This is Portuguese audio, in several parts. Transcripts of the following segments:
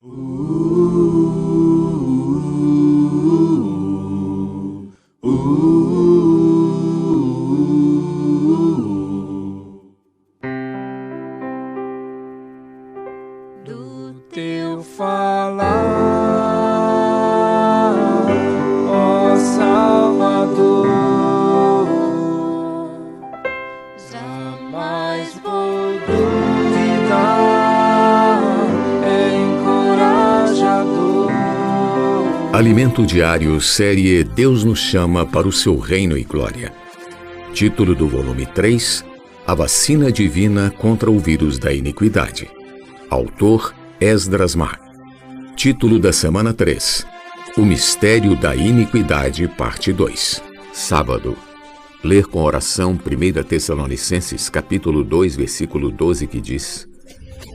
Do teu falar, ó Salvador, jamais vou duvidar, é encorajador. Alimento Diário, série Deus nos chama para o seu reino e glória. Título do volume 3, A vacina divina contra o vírus da iniquidade. Autor Esdras Mar. Título da semana 3, O mistério da iniquidade, parte 2. Sábado. Ler com oração 1 Tessalonicenses capítulo 2, versículo 12, que diz: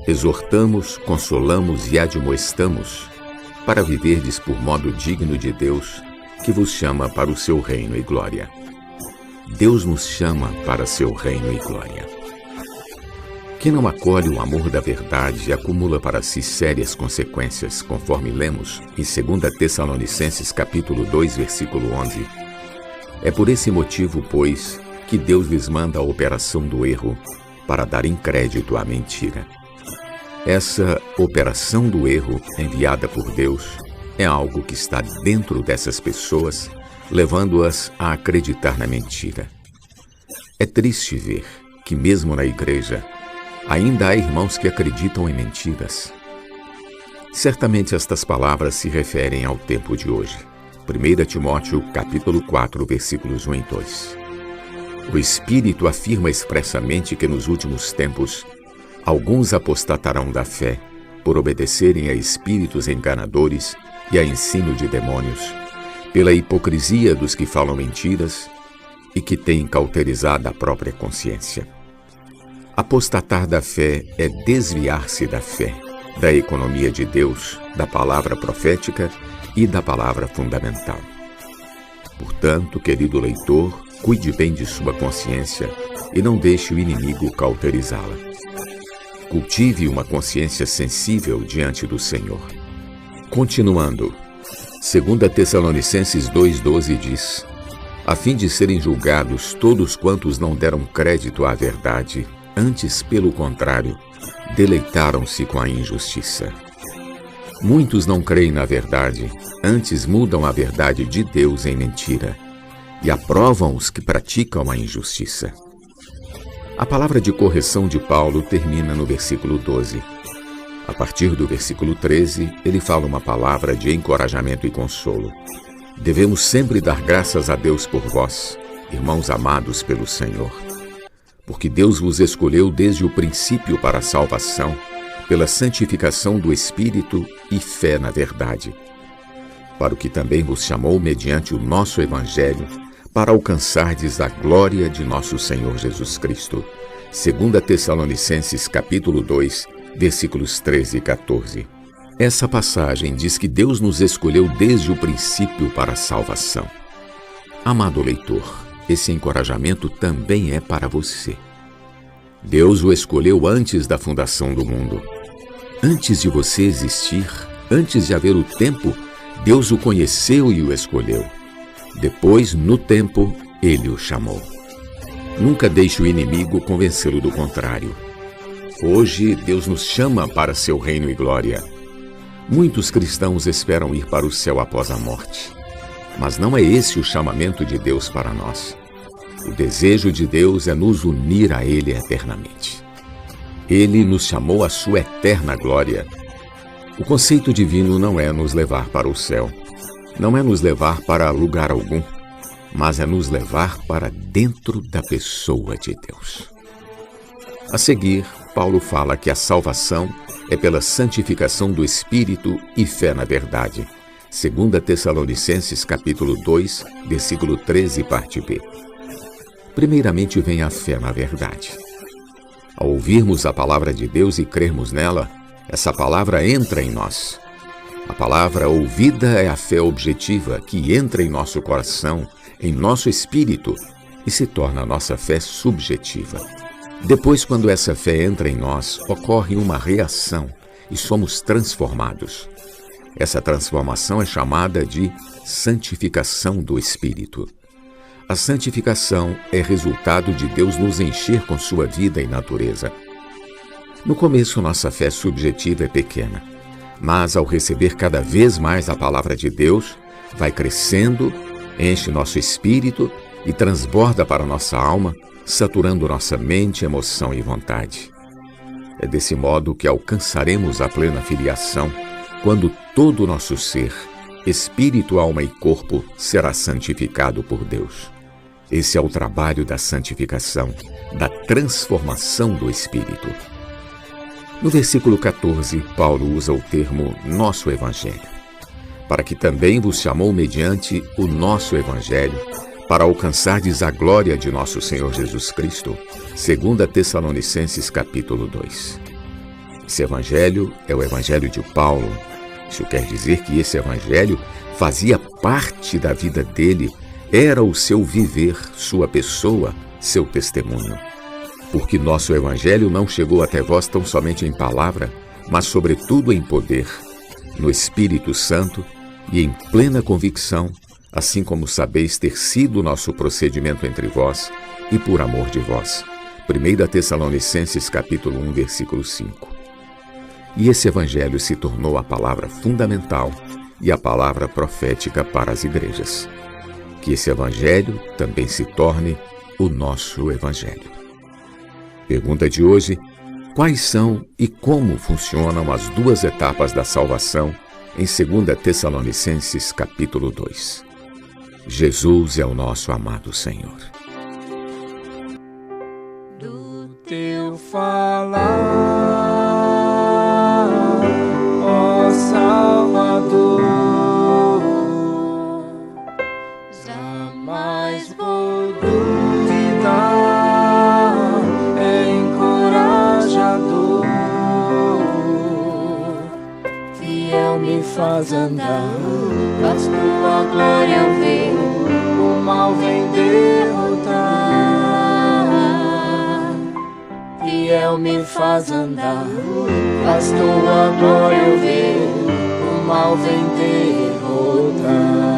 Exortamos, consolamos e admoestamos, para viverdes por modo digno de Deus, que vos chama para o seu reino e glória. Deus nos chama para seu reino e glória. Quem não acolhe o amor da verdade acumula para si sérias consequências, conforme lemos em 2 Tessalonicenses capítulo 2, versículo 11. É por esse motivo, pois, que Deus lhes manda a operação do erro, para darem crédito à mentira. Essa operação do erro, enviada por Deus, é algo que está dentro dessas pessoas, levando-as a acreditar na mentira. É triste ver que, mesmo na igreja, ainda há irmãos que acreditam em mentiras. Certamente estas palavras se referem ao tempo de hoje. 1 Timóteo, capítulo 4, versículos 1 e 2. O Espírito afirma expressamente que nos últimos tempos alguns apostatarão da fé por obedecerem a espíritos enganadores e a ensino de demônios, pela hipocrisia dos que falam mentiras e que têm cauterizado a própria consciência. Apostatar da fé é desviar-se da fé, da economia de Deus, da palavra profética e da palavra fundamental. Portanto, querido leitor, cuide bem de sua consciência e não deixe o inimigo cauterizá-la. Cultive uma consciência sensível diante do Senhor. Continuando, 2 Tessalonicenses 2,12 diz: a fim de serem julgados todos quantos não deram crédito à verdade, antes, pelo contrário, deleitaram-se com a injustiça. Muitos não creem na verdade, antes mudam a verdade de Deus em mentira, e aprovam os que praticam a injustiça. A palavra de correção de Paulo termina no versículo 12. A partir do versículo 13, ele fala uma palavra de encorajamento e consolo. Devemos sempre dar graças a Deus por vós, irmãos amados pelo Senhor, porque Deus vos escolheu desde o princípio para a salvação, pela santificação do Espírito e fé na verdade, para o que também vos chamou mediante o nosso Evangelho, para alcançardes a glória de nosso Senhor Jesus Cristo. 2 Tessalonicenses capítulo 2, versículos 13 e 14. Essa passagem diz que Deus nos escolheu desde o princípio para a salvação. Amado leitor, esse encorajamento também é para você. Deus o escolheu antes da fundação do mundo. Antes de você existir, antes de haver o tempo, Deus o conheceu e o escolheu. Depois, no tempo, ele o chamou. Nunca deixe o inimigo convencê-lo do contrário. Hoje, Deus nos chama para seu reino e glória. Muitos cristãos esperam ir para o céu após a morte. Mas não é esse o chamamento de Deus para nós. O desejo de Deus é nos unir a Ele eternamente. Ele nos chamou à sua eterna glória. O conceito divino não é nos levar para o céu, não é nos levar para lugar algum, mas é nos levar para dentro da pessoa de Deus. A seguir, Paulo fala que a salvação é pela santificação do Espírito e fé na verdade. 2 Tessalonicenses capítulo 2, versículo 13, parte B. Primeiramente vem a fé na verdade. Ao ouvirmos a palavra de Deus e crermos nela, essa palavra entra em nós. A palavra ouvida é a fé objetiva que entra em nosso coração, em nosso espírito, e se torna a nossa fé subjetiva. Depois, quando essa fé entra em nós, ocorre uma reação, e somos transformados. Essa transformação é chamada de santificação do Espírito. A santificação é resultado de Deus nos encher com sua vida e natureza. No começo, nossa fé subjetiva é pequena, mas ao receber cada vez mais a palavra de Deus, vai crescendo, enche nosso espírito e transborda para nossa alma, saturando nossa mente, emoção e vontade. É desse modo que alcançaremos a plena filiação, quando todo o nosso ser, espírito, alma e corpo, será santificado por Deus. Esse é o trabalho da santificação, da transformação do espírito. No versículo 14, Paulo usa o termo nosso evangelho, para que também vos chamou mediante o nosso evangelho, para alcançardes a glória de nosso Senhor Jesus Cristo, 2 Tessalonicenses capítulo 2. Esse evangelho é o evangelho de Paulo. Isso quer dizer que esse evangelho fazia parte da vida dele, era o seu viver, sua pessoa, seu testemunho. Porque nosso evangelho não chegou até vós tão somente em palavra, mas sobretudo em poder, no Espírito Santo e em plena convicção, assim como sabeis ter sido o nosso procedimento entre vós e por amor de vós. 1 Tessalonicenses capítulo 1, versículo 5. E esse evangelho se tornou a palavra fundamental e a palavra profética para as igrejas. Que esse evangelho também se torne o nosso evangelho. Pergunta de hoje: quais são e como funcionam as duas etapas da salvação em 2 Tessalonicenses capítulo 2? Jesus é o nosso amado Senhor. Do teu falar, ó Salvador, jamais vou duvidar, é encorajador, fiel me faz andar, faz tua glória ver, o mal vem derrotar. Fiel me faz andar, faz tua glória ver, o mal vem derrotar.